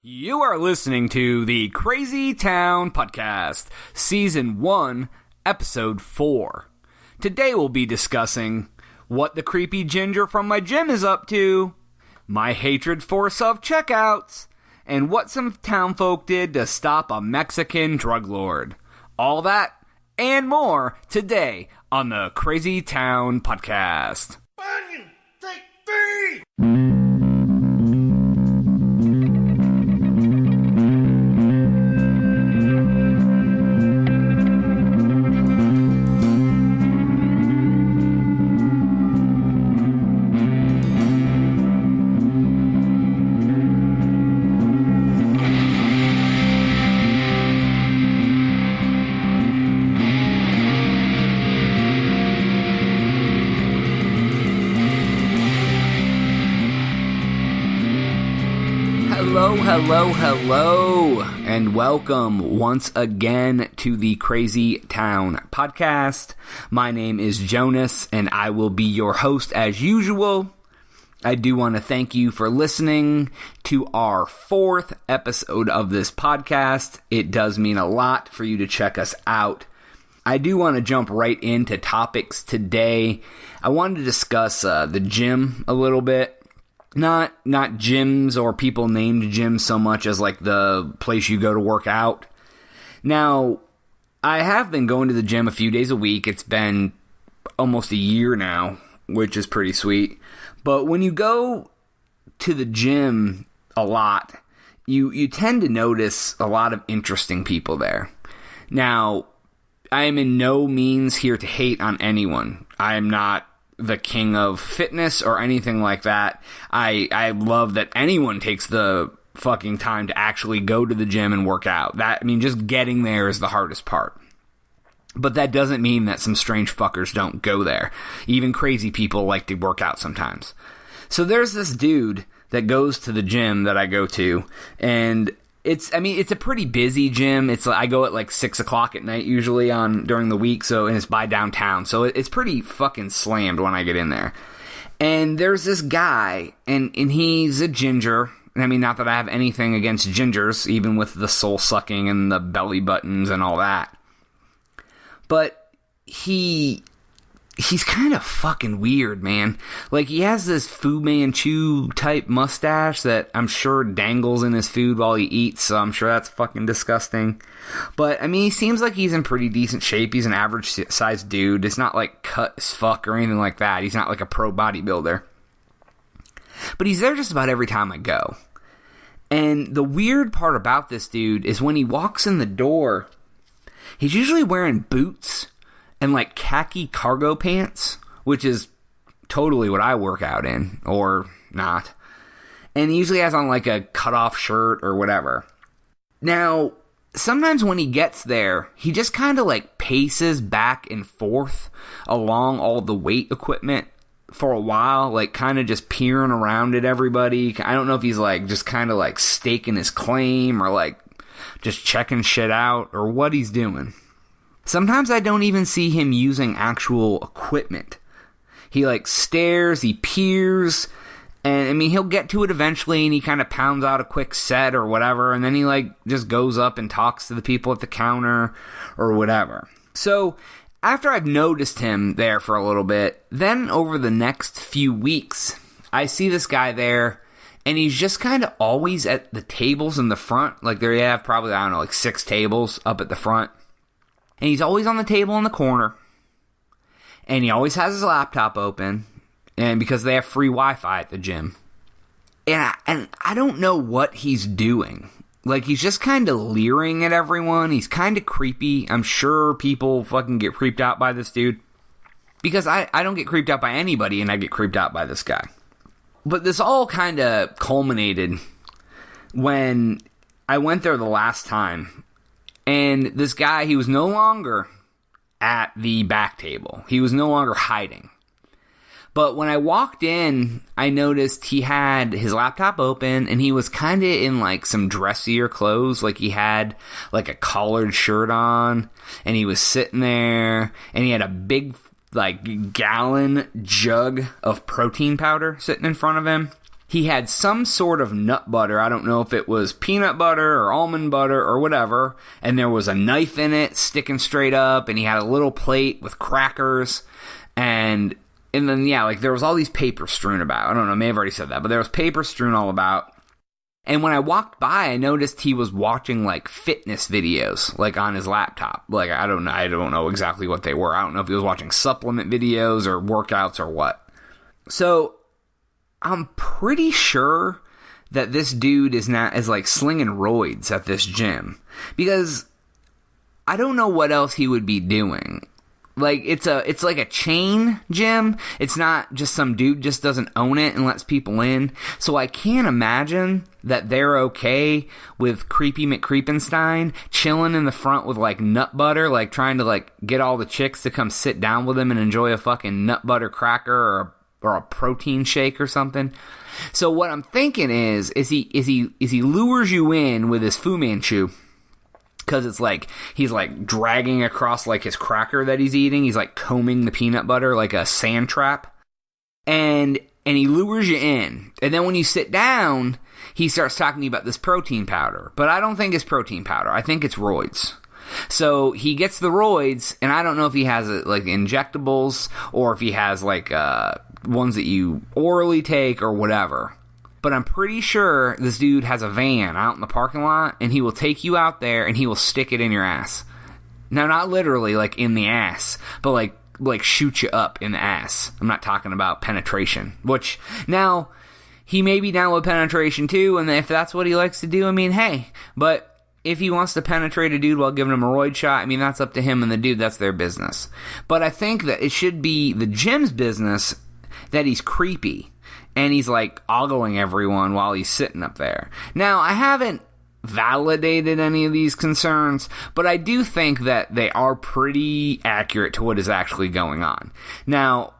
You are listening to the Crazy Town Podcast, Season 1, Episode 4. Today we'll be discussing what the creepy ginger from my gym is up to, my hatred for self-checkouts, and what some townfolk did to stop a Mexican drug lord. All that and more today on the Crazy Town Podcast. Bunyan, take 3! Hello, and welcome once again to the Crazy Town Podcast. My name is Jonas, and I will be your host as usual. I do want to thank you for listening to our 4th episode of this podcast. It does mean a lot for you to check us out. I do want to jump right into topics today. I wanted to discuss the gym a little bit. Not gyms or people named gyms so much as like the place you go to work out. Now, I have been going to the gym a few days a week. It's been almost a year now, which is pretty sweet. But when you go to the gym a lot, you tend to notice a lot of interesting people there. Now, I am in no means here to hate on anyone. I am not the king of fitness or anything like that. I love that anyone takes the fucking time to actually go to the gym and work out. Just getting there is the hardest part. But that doesn't mean that some strange fuckers don't go there. Even crazy people like to work out sometimes. So there's this dude that goes to the gym that I go to, and it's a pretty busy gym. I go at like 6 o'clock at night usually during the week, and it's by downtown. So it's pretty fucking slammed when I get in there. And there's this guy, and he's a ginger. Not that I have anything against gingers, even with the soul sucking and the belly buttons and all that. But he's kind of fucking weird, man. Like, he has this Fu Manchu type mustache that I'm sure dangles in his food while he eats, so I'm sure that's fucking disgusting. But, he seems like he's in pretty decent shape. He's an average-sized dude. It's not, like, cut as fuck or anything like that. He's not, like, a pro bodybuilder. But he's there just about every time I go. And the weird part about this dude is when he walks in the door, he's usually wearing boots and like khaki cargo pants, which is totally what I work out in, or not. And he usually has on like a cutoff shirt or whatever. Now, sometimes when he gets there, he just kind of like paces back and forth along all the weight equipment for a while, like kind of just peering around at everybody. I don't know if he's like just kind of like staking his claim or like just checking shit out or what he's doing. Sometimes I don't even see him using actual equipment. He like stares, he peers, and he'll get to it eventually, and he kind of pounds out a quick set or whatever, and then he like just goes up and talks to the people at the counter or whatever. So after I've noticed him there for a little bit, then over the next few weeks, I see this guy there, and he's just kind of always at the tables in the front. Like, they have probably, I don't know, like 6 tables up at the front. And he's always on the table in the corner. And he always has his laptop open. And because they have free Wi-Fi at the gym. And I don't know what he's doing. Like, he's just kind of leering at everyone. He's kind of creepy. I'm sure people fucking get creeped out by this dude. Because I don't get creeped out by anybody, and I get creeped out by this guy. But this all kind of culminated when I went there the last time. And this guy, he was no longer at the back table. He was no longer hiding. But when I walked in, I noticed he had his laptop open, and he was kind of in like some dressier clothes. Like, he had like a collared shirt on, and he was sitting there, and he had a big like gallon jug of protein powder sitting in front of him. he had some sort of nut butter. I don't know if it was peanut butter or almond butter or whatever. And there was a knife in it sticking straight up. And he had a little plate with crackers. And then, yeah, like there was all these papers strewn about. I don't know, I may have already said that. But there was paper strewn all about. And when I walked by, I noticed he was watching, like, fitness videos, like, on his laptop. Like, I don't know exactly what they were. I don't know if he was watching supplement videos or workouts or what. So, I'm pretty sure that this dude is like slinging roids at this gym. Because I don't know what else he would be doing. Like, it's like a chain gym. It's not just some dude just doesn't own it and lets people in. So I can't imagine that they're okay with Creepy McCreepenstein chilling in the front with, like, nut butter, like, trying to, like, get all the chicks to come sit down with him and enjoy a fucking nut butter cracker or a protein shake or something. So what I'm thinking is he lures you in with his Fu Manchu. Because it's like, he's like dragging across like his cracker that he's eating. He's like combing the peanut butter like a sand trap. And he lures you in. And then when you sit down, he starts talking to you about this protein powder. But I don't think it's protein powder. I think it's roids. So he gets the roids, and I don't know if he has like injectables or if he has like ones that you orally take or whatever. But I'm pretty sure this dude has a van out in the parking lot, and he will take you out there, and he will stick it in your ass. Now, not literally, like, in the ass, but, like shoot you up in the ass. I'm not talking about penetration. Which, now, he may be down with penetration, too, and if that's what he likes to do, I mean, hey. But if he wants to penetrate a dude while giving him a roid shot, I mean, that's up to him and the dude. That's their business. But I think that it should be the gym's business that he's creepy. And he's, like, ogling everyone while he's sitting up there. Now, I haven't validated any of these concerns, but I do think that they are pretty accurate to what is actually going on. Now,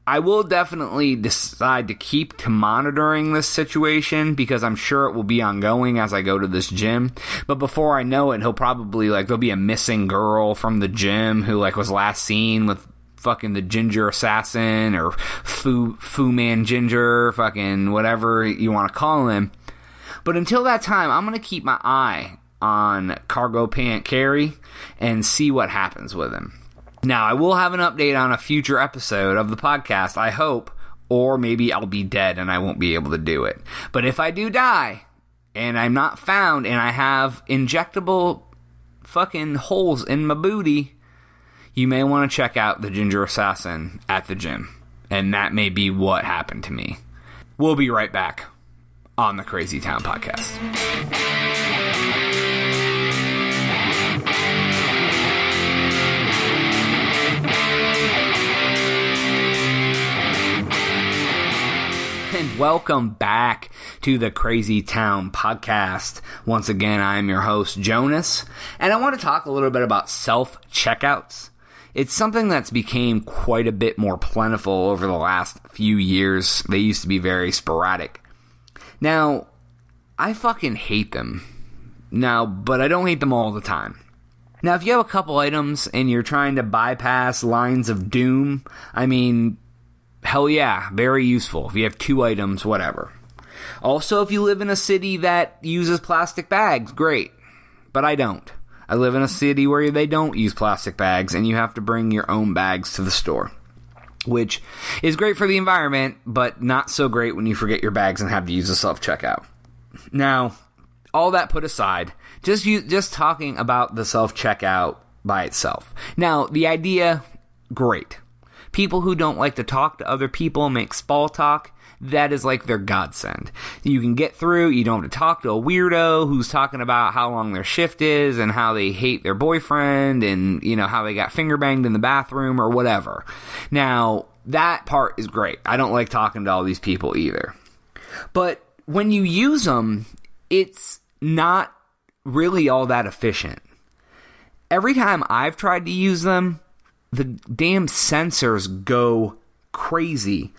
I will definitely decide to keep monitoring this situation because I'm sure it will be ongoing as I go to this gym. But before I know it, he'll probably, like, there'll be a missing girl from the gym who, like, was last seen with fucking the Ginger Assassin or Fu Man Ginger, fucking whatever you want to call him. But until that time, I'm going to keep my eye on Cargo Pant Carey and see what happens with him. Now, I will have an update on a future episode of the podcast, I hope, or maybe I'll be dead and I won't be able to do it. But if I do die and I'm not found and I have injectable fucking holes in my booty, you may want to check out the Ginger Assassin at the gym. And that may be what happened to me. We'll be right back on the Crazy Town Podcast. And welcome back to the Crazy Town Podcast. Once again, I'm your host, Jonas. And I want to talk a little bit about self-checkouts. It's something that's became quite a bit more plentiful over the last few years. They used to be very sporadic. Now, I fucking hate them. Now, but I don't hate them all the time. Now, if you have a couple items and you're trying to bypass lines of doom, I mean, hell yeah, very useful. If you have 2 items, whatever. Also, if you live in a city that uses plastic bags, great. But I don't. I live in a city where they don't use plastic bags, and you have to bring your own bags to the store. Which is great for the environment, but not so great when you forget your bags and have to use a self-checkout. Now, all that put aside, just talking about the self-checkout by itself. Now, the idea, great. People who don't like to talk to other people and make small talk, that is like their godsend. You can get through, you don't have to talk to a weirdo who's talking about how long their shift is and how they hate their boyfriend and, you know, how they got finger banged in the bathroom or whatever. Now, that part is great. I don't like talking to all these people either. But when you use them, it's not really all that efficient. Every time I've tried to use them, the damn sensors go crazy.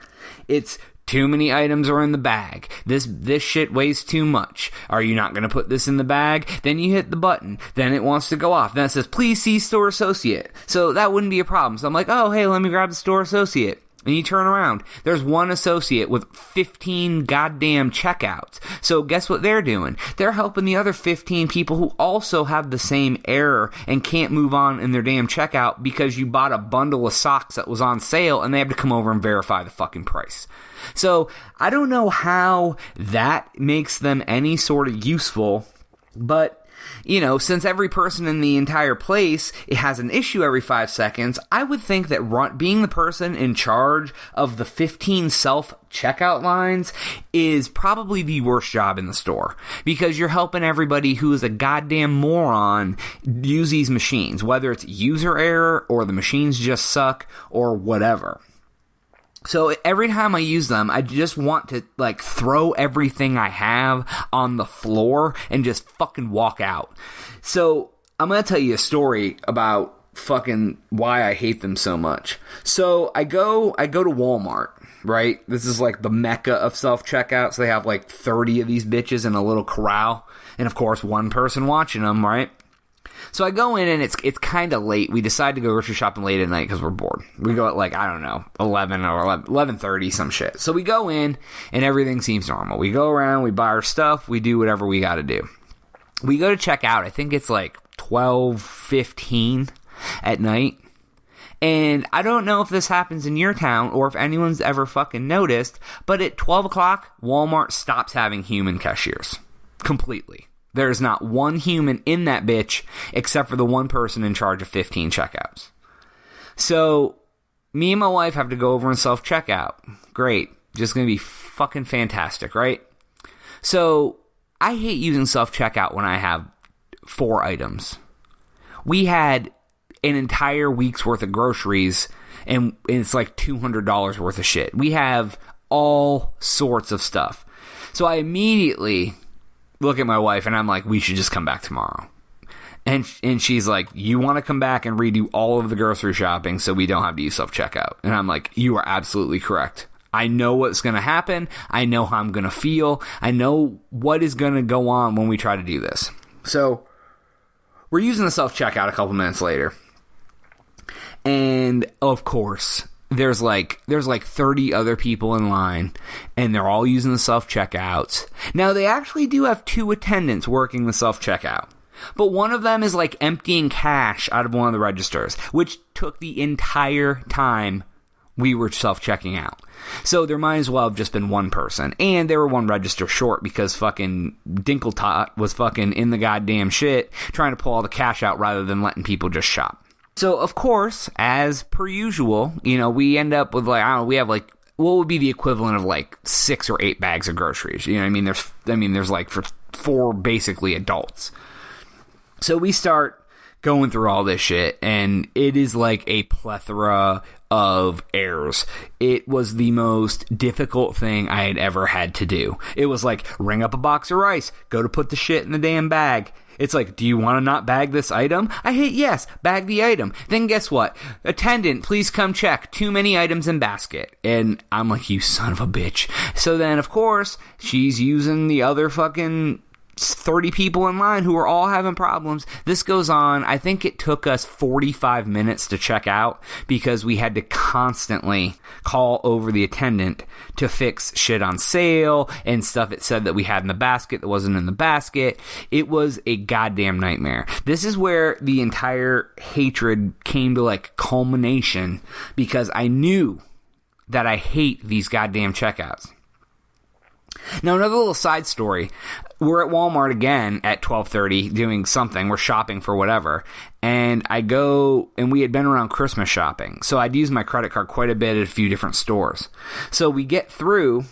It's too many items are in the bag. This shit weighs too much. Are you not going to put this in the bag? Then you hit the button. Then it wants to go off. Then it says, please see store associate. So that wouldn't be a problem. So I'm like, oh, hey, let me grab the store associate. And you turn around, there's one associate with 15 goddamn checkouts. So guess what they're doing? They're helping the other 15 people who also have the same error and can't move on in their damn checkout because you bought a bundle of socks that was on sale and they have to come over and verify the fucking price. So I don't know how that makes them any sort of useful, but you know, since every person in the entire place it has an issue every 5 seconds, I would think that being the person in charge of the 15 self-checkout lines is probably the worst job in the store. Because you're helping everybody who is a goddamn moron use these machines, whether it's user error or the machines just suck or whatever. So every time I use them, I just want to, like, throw everything I have on the floor and just fucking walk out. So I'm going to tell you a story about fucking why I hate them so much. So I go to Walmart, right? This is like the mecca of self-checkouts. They have like 30 of these bitches in a little corral. And of course, one person watching them, right? So I go in and it's kind of late. We decide to go grocery shopping late at night because we're bored. We go at like, I don't know, 11 or 11:30, some shit. So we go in and everything seems normal. We go around, we buy our stuff, we do whatever we got to do. We go to check out. I think it's like 12:15 at night. And I don't know if this happens in your town or if anyone's ever fucking noticed, but at 12 o'clock, Walmart stops having human cashiers. Completely. There's not one human in that bitch except for the one person in charge of 15 checkouts. So, me and my wife have to go over and self-checkout. Great. Just going to be fucking fantastic, right? So, I hate using self-checkout when I have 4 items. We had an entire week's worth of groceries, and it's like $200 worth of shit. We have all sorts of stuff. So, I immediately look at my wife and I'm like, we should just come back tomorrow. And she's like, you want to come back and redo all of the grocery shopping so we don't have to use self-checkout. And I'm like, you are absolutely correct. I know what's going to happen. I know how I'm going to feel. I know what is going to go on when we try to do this. So we're using the self-checkout a couple minutes later. And of course, there's like 30 other people in line, and they're all using the self-checkouts. Now, they actually do have 2 attendants working the self-checkout, but one of them is like emptying cash out of one of the registers, which took the entire time we were self-checking out. So there might as well have just been one person, and they were one register short because fucking Dinkletot was fucking in the goddamn shit trying to pull all the cash out rather than letting people just shop. So, of course, as per usual, you know, we end up with, like, I don't know, we have, like, what would be the equivalent of, like, 6 or 8 bags of groceries. You know what I mean? There's, like, for 4 basically adults. So we start going through all this shit, and it is, like, a plethora of errors. It was the most difficult thing I had ever had to do. It was like, ring up a box of rice, go to put the shit in the damn bag. It's like, do you want to not bag this item? I hit yes, bag the item. Then guess what? Attendant, please come check. Too many items in basket. And I'm like, you son of a bitch. So then, of course, she's using the other fucking 30 people in line who are all having problems. This goes on. I think it took us 45 minutes to check out because we had to constantly call over the attendant to fix shit on sale and stuff it said that we had in the basket that wasn't in the basket. It was a goddamn nightmare. This is where the entire hatred came to like culmination because I knew that I hate these goddamn checkouts. Now, another little side story. We're at Walmart again at 12:30 doing something. We're shopping for whatever. And I go, and we had been around Christmas shopping. So I'd used my credit card quite a bit at a few different stores. So we get through,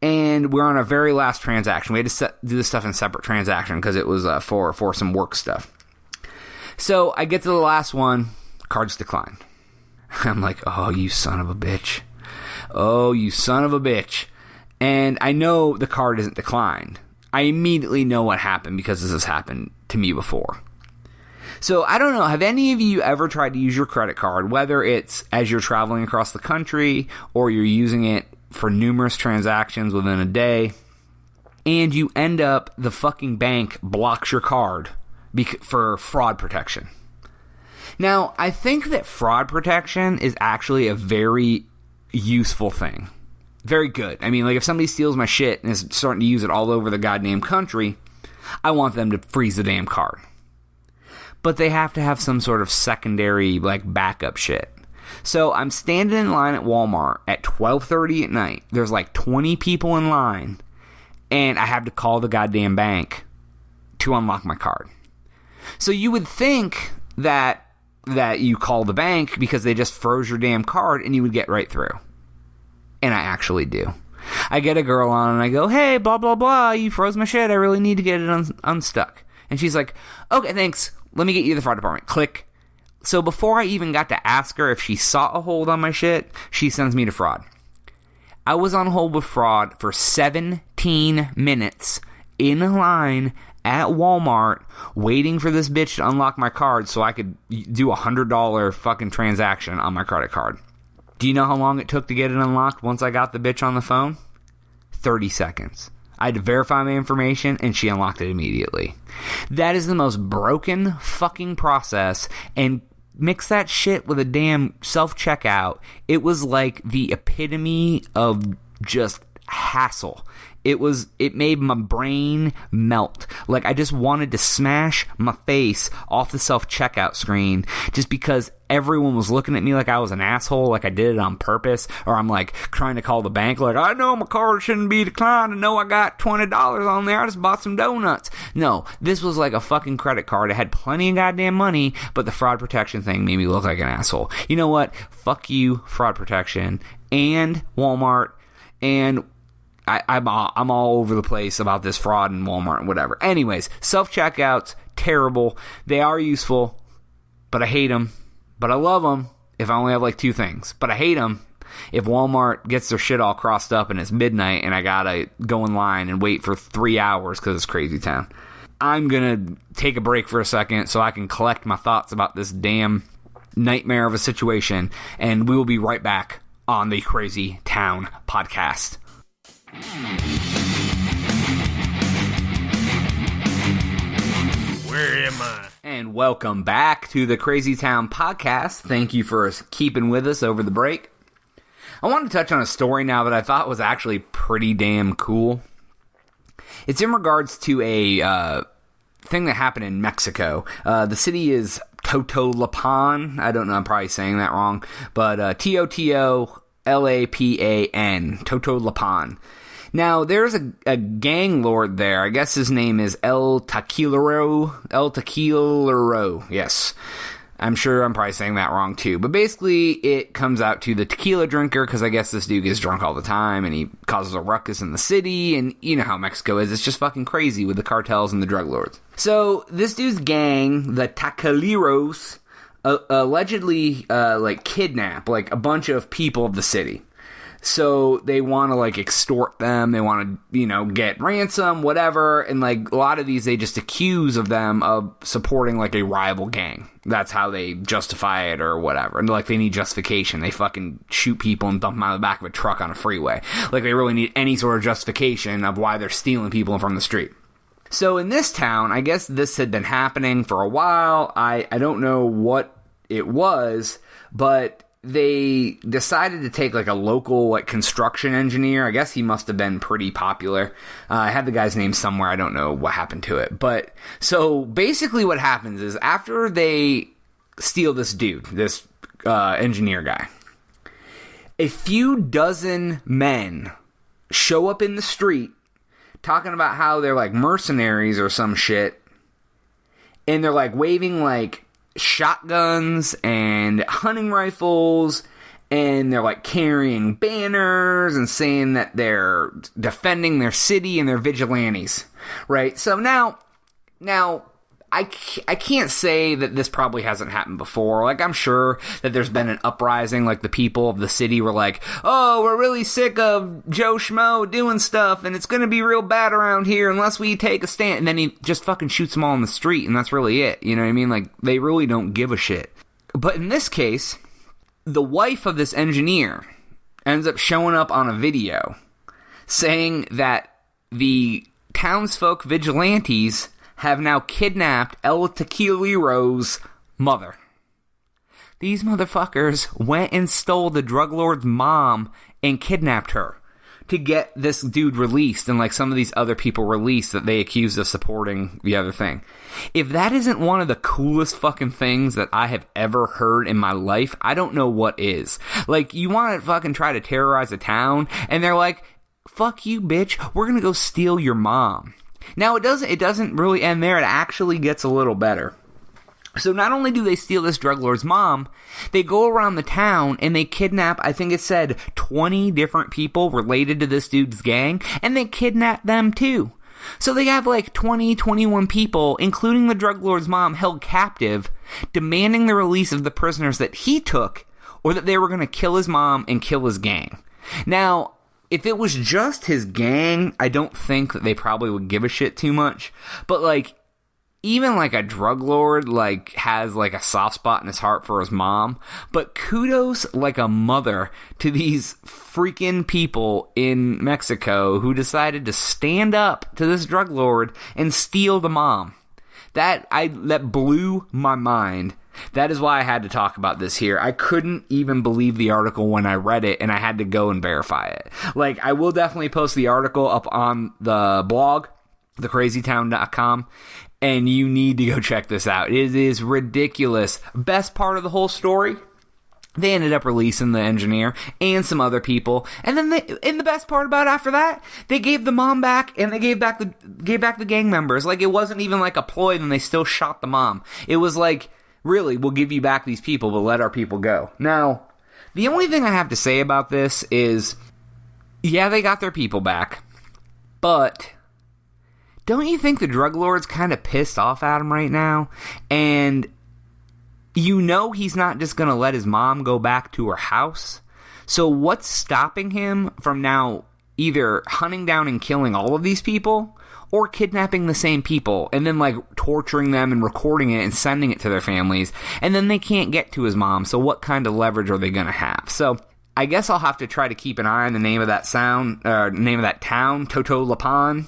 and we're on our very last transaction. We had to do this stuff in separate transaction because it was for some work stuff. So I get to the last one, cards declined. I'm like, oh, you son of a bitch. Oh, you son of a bitch. And I know the card isn't declined. I immediately know what happened because this has happened to me before. So I don't know, have any of you ever tried to use your credit card, whether it's as you're traveling across the country or you're using it for numerous transactions within a day, and you end up, the fucking bank blocks your card for fraud protection? Now, I think that fraud protection is actually a very useful thing. Very good. I mean, like, if somebody steals my shit and is starting to use it all over the goddamn country, I want them to freeze the damn card. But they have to have some sort of secondary, like, backup shit. So I'm standing in line at Walmart at 12:30 at night. There's like 20 people in line, and I have to call the goddamn bank to unlock my card. So you would think that you call the bank because they just froze your damn card and you would get right through. And I actually do. I get a girl on and I go, hey, blah, blah, blah, you froze my shit. I really need to get it unstuck. And she's like, okay, thanks. Let me get you to the fraud department. Click. So before I even got to ask her if she saw a hold on my shit, she sends me to fraud. I was on hold with fraud for 17 minutes in line at Walmart waiting for this bitch to unlock my card so I could do a $100 fucking transaction on my credit card. Do you know how long it took to get it unlocked once I got the bitch on the phone? 30 seconds. I had to verify my information, and she unlocked it immediately. That is the most broken fucking process, and mix that shit with a damn self-checkout. It was like the epitome of just hassle. It made my brain melt. Like, I just wanted to smash my face off the self-checkout screen just because everyone was looking at me like I was an asshole, like I did it on purpose, or I'm like trying to call the bank like, I know my card shouldn't be declined, I know I got $20 on there, I just bought some donuts. No, this was like a fucking credit card. It had plenty of goddamn money, but the fraud protection thing made me look like an asshole. You know what? Fuck you, fraud protection, and Walmart, and I'm all over the place about this fraud in Walmart and whatever. Anyways, self-checkouts, terrible. They are useful, but I hate them. But I love them if I only have like two things. But I hate them if Walmart gets their shit all crossed up and it's midnight and I gotta go in line and wait for 3 hours because it's crazy town. I'm gonna take a break for a second so I can collect my thoughts about this damn nightmare of a situation, and we will be right back on the Crazy Town podcast. Where am I? And welcome back to the Crazy Town podcast. Thank you for keeping with us over the break. I want to touch on a story now that I thought was actually pretty damn cool. It's in regards to a thing that happened in Mexico. The city is Totolapan. I don't know, I'm probably saying that wrong, but Totolapan, Totolapan. Now, there's a gang lord there. I guess his name is El Tequilero. Yes. I'm sure I'm probably saying that wrong, too. But basically, it comes out to the tequila drinker, because I guess this dude gets drunk all the time, and he causes a ruckus in the city, and you know how Mexico is. It's just fucking crazy with the cartels and the drug lords. So, this dude's gang, the Tequileros, allegedly, kidnap, a bunch of people of the city. So they want to, extort them. They want to, get ransom, whatever. And, a lot of these, they just accuse of them of supporting, a rival gang. That's how they justify it or whatever. And, they need justification. They fucking shoot people and dump them out of the back of a truck on a freeway. They really need any sort of justification of why they're stealing people from the street. So in this town, I guess this had been happening for a while. I don't know what it was, but they decided to take a local construction engineer. I guess he must have been pretty popular. I had the guy's name somewhere. I don't know what happened to it. But so basically what happens is after they steal this dude, this engineer guy, a few dozen men show up in the street talking about how they're mercenaries or some shit. And they're waving shotguns and hunting rifles, and they're carrying banners and saying that they're defending their city and they're vigilantes, right? So now I can't say that this probably hasn't happened before. I'm sure that there's been an uprising, the people of the city were oh, we're really sick of Joe Schmo doing stuff, and it's gonna be real bad around here unless we take a stand. And then he just fucking shoots them all in the street, and that's really it. You know what I mean? They really don't give a shit. But in this case, the wife of this engineer ends up showing up on a video saying that the townsfolk vigilantes have now kidnapped El Tequilero's mother. these motherfuckers went and stole the Druglord's mom and kidnapped her to get this dude released and like some of these other people released that they accused of supporting the other thing. If that isn't one of the coolest fucking things that I have ever heard in my life, I don't know what is. Like, you want to fucking try to terrorize a town, and they're like, fuck you, bitch, we're gonna go steal your mom. Now, it doesn't really end there. It actually gets a little better. So not only do they steal this Druglord's mom, they go around the town and they kidnap, I think it said 20 different people related to this dude's gang, and they kidnap them too. So they have like 20, 21 people, including the Druglord's mom, held captive, demanding the release of the prisoners that he took, or that they were going to kill his mom and kill his gang. Now, if it was just his gang, I don't think that they probably would give a shit too much. But like, even like a drug lord like has like a soft spot in his heart for his mom, but kudos like a mother to these freaking people in Mexico who decided to stand up to this drug lord and steal the mom. That blew my mind. That is why I had to talk about this here. I couldn't even believe the article when I read it, and I had to go and verify it. Like, I will definitely post the article up on the blog, thecrazytown.com, and you need to go check this out. It is ridiculous. Best part of the whole story, they ended up releasing the engineer and some other people, and then the best part about it after that, they gave the mom back, and they gave back the gang members. Like, it wasn't even like a ploy, and they still shot the mom. It was like, really, we'll give you back these people, but let our people go. Now, the only thing I have to say about this is, yeah, they got their people back, but don't you think the drug lord's kind of pissed off at him right now? And you know he's not just going to let his mom go back to her house. So what's stopping him from now either hunting down and killing all of these people, or kidnapping the same people and then like torturing them and recording it and sending it to their families, and then they can't get to his mom? So what kind of leverage are they going to have? So I guess I'll have to try to keep an eye on the name of that town, Totolapan,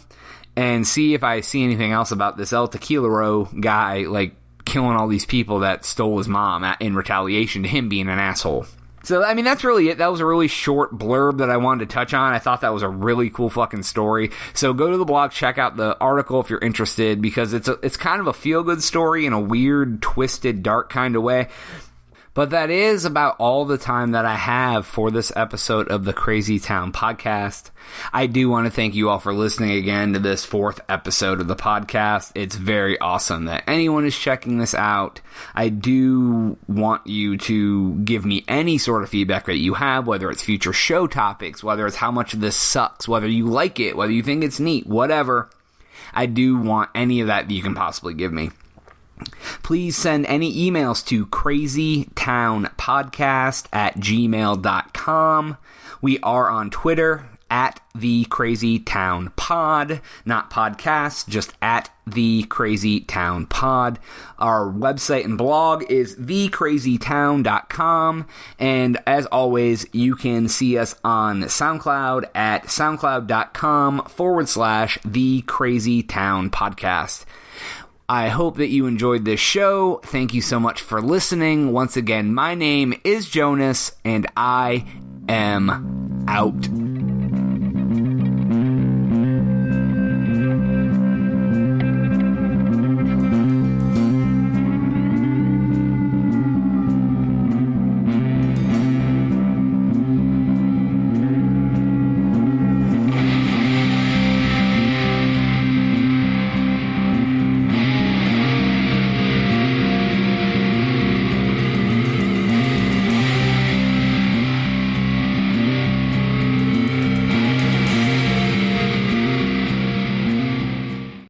and see if I see anything else about this El Tequilero guy, like, killing all these people that stole his mom in retaliation to him being an asshole. So, I mean, that's really it. That was a really short blurb that I wanted to touch on. I thought that was a really cool fucking story. So go to the blog, check out the article if you're interested, because it's kind of a feel-good story in a weird, twisted, dark kind of way. But that is about all the time that I have for this episode of the Crazy Town podcast. I do want to thank you all for listening again to this 4th episode of the podcast. It's very awesome that anyone is checking this out. I do want you to give me any sort of feedback that you have, whether it's future show topics, whether it's how much of this sucks, whether you like it, whether you think it's neat, whatever. I do want any of that you can possibly give me. Please send any emails to crazytownpodcast@gmail.com. We are on Twitter at the Crazy Town Pod, not podcast, just at the Crazy Town Pod. Our website and blog is thecrazytown.com, and as always, you can see us on SoundCloud at soundcloud.com/the Crazy Town Podcast. I hope that you enjoyed this show. Thank you so much for listening. Once again, my name is Jonas, and I am out.